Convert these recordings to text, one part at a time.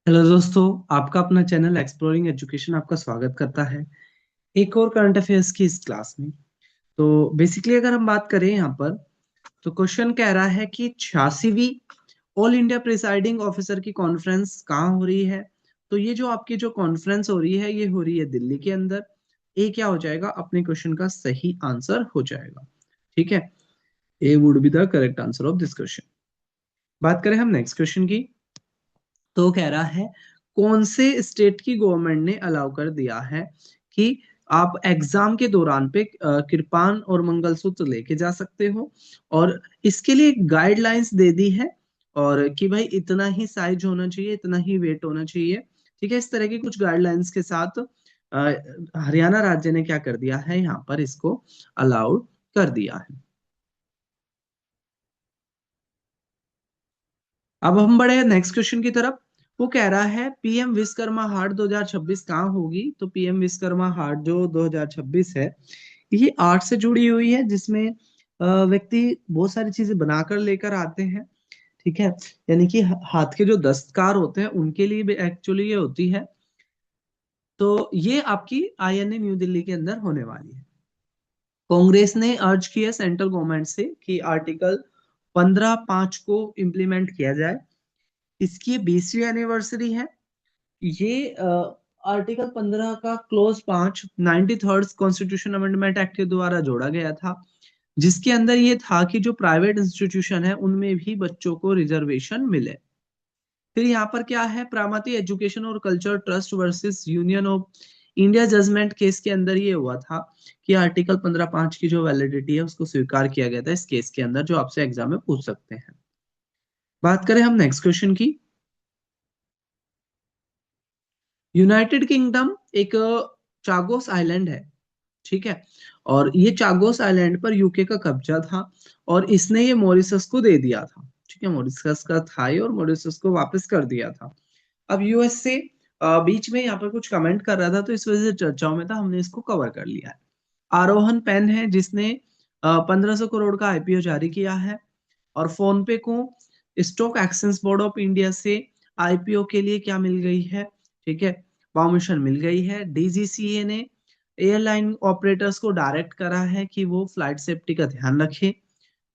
Hello दोस्तों, आपका अपना चैनल एक्सप्लोरिंग एजुकेशन आपका स्वागत करता है एक और करंट अफेयर्स की इस क्लास में। तो बेसिकली अगर हम बात करें यहाँ पर, तो क्वेश्चन कह रहा है कि 86वीं ऑल इंडिया प्रिसाइडिंग ऑफिसर की कॉन्फ्रेंस कहाँ हो रही है। तो ये जो आपकी जो कॉन्फ्रेंस हो रही है ये हो रही है दिल्ली के अंदर। ए क्या हो जाएगा, अपने क्वेश्चन का सही आंसर हो जाएगा। ठीक है, A would be the correct answer of this question. बात करें हम नेक्स्ट क्वेश्चन की, तो कह रहा है कौन से स्टेट की गवर्नमेंट ने अलाउ कर दिया है कि आप एग्जाम के दौरान पे कृपान और मंगलसूत्र लेके जा सकते हो, और इसके लिए गाइडलाइंस दे दी है, और कि भाई इतना ही साइज होना चाहिए, इतना ही वेट होना चाहिए। ठीक है, इस तरह की कुछ गाइडलाइंस के साथ हरियाणा राज्य ने क्या कर दिया है, यहाँ पर इसको अलाउड कर दिया है। अब हम बढ़े नेक्स्ट क्वेश्चन की तरफ। वो कह रहा है पीएम विश्वकर्मा हाट 2026 कहाँ होगी। तो पीएम विश्वकर्मा हाट जो 2026 है, ये आर्ट से जुड़ी हुई है, जिसमें व्यक्ति बहुत सारी चीजें बनाकर लेकर आते हैं। ठीक है, यानी कि हाथ के जो दस्तकार होते हैं उनके लिए भी एक्चुअली ये होती है। तो ये आपकी आईएनए न्यू दिल्ली के अंदर होने वाली है। कांग्रेस ने अर्ज किया सेंट्रल गवर्नमेंट से कि आर्टिकल 15(5) को इम्प्लीमेंट किया जाए। इसकी 20वीं एनिवर्सरी है। ये आर्टिकल 15 का close 5 93rd constitution amendment act के द्वारा जोड़ा गया था, जिसके अंदर ये था कि जो प्राइवेट इंस्टीट्यूशन है उनमें भी बच्चों को रिजर्वेशन मिले। फिर यहाँ पर क्या है, प्रामाती एजुकेशन और culture trust versus Union of India judgment case के अंदर ये हुआ था कि आर्टिकल 15(5) की जो वैलिडिटी है उसको स्वीकार किया गया था इस केस के अंदर, जो आपसे एग्जाम में पूछ सकते हैं। बात करें हम नेक्स्ट क्वेश्चन की। यूनाइटेड किंगडम एक चागोस आइलैंड है। ठीक है, और ये चागोस आइलैंड पर यूके का कब्जा था, और इसने ये मॉरिशस को दे दिया था। ठीक है, मॉरिशस का था ये, और मॉरिशस को वापस कर दिया था। अब यूएस से बीच में यहाँ पर कुछ कमेंट कर रहा था, तो इस वजह से चर्चाओं में था, हमने इसको कवर कर लिया है। आरोहन पेन है जिसने 1500 करोड़ का आईपीओ जारी किया है, और फोन पे को stock exchange board of India से आईपीओ के लिए क्या मिल गई है, ठीक है, परमिशन मिल गई है। डीजीसीए ने एयरलाइन ऑपरेटर्स को डायरेक्ट करा है कि वो फ्लाइट सेफ्टी का ध्यान रखें,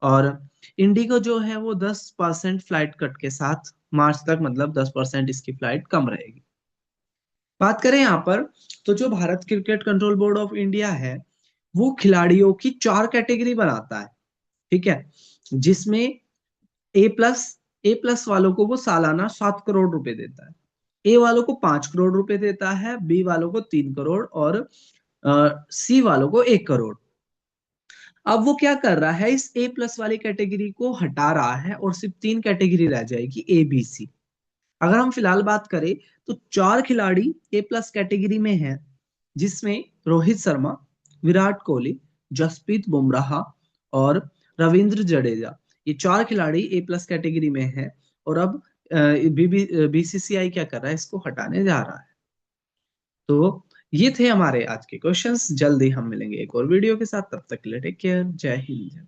और इंडिगो जो है वो 10% फ्लाइट कट के साथ मार्च तक, मतलब 10% इसकी फ्लाइट कम रहेगी। बात करें यहाँ पर, तो जो Bharat cricket control board of India है वो खिलाड़ियों की 4 कैटेगरी बनाता है। ठीक है, जिसमें ए प्लस वालों को वो सालाना 7 करोड़ रुपए देता है, ए वालों को 5 करोड़ रुपए देता है, बी वालों को 3 करोड़, और सी वालों को 1 करोड़। अब वो क्या कर रहा है, इस ए प्लस वाली कैटेगरी को हटा रहा है और सिर्फ 3 कैटेगरी रह जाएगी, ए बी सी। अगर हम फिलहाल बात करें, तो 4 खिलाड़ी ए प्लस कैटेगरी में हैं, जिसमें रोहित शर्मा, विराट कोहली, जसप्रीत बुमराह और रविंद्र जडेजा, ये 4 खिलाड़ी ए प्लस कैटेगरी में हैं। और अब बीसीसीआई क्या कर रहा है, इसको हटाने जा रहा है। तो ये थे हमारे आज के क्वेश्चंस। जल्दी हम मिलेंगे एक और वीडियो के साथ, तब तक के लिए टेक केयर, जय हिंद।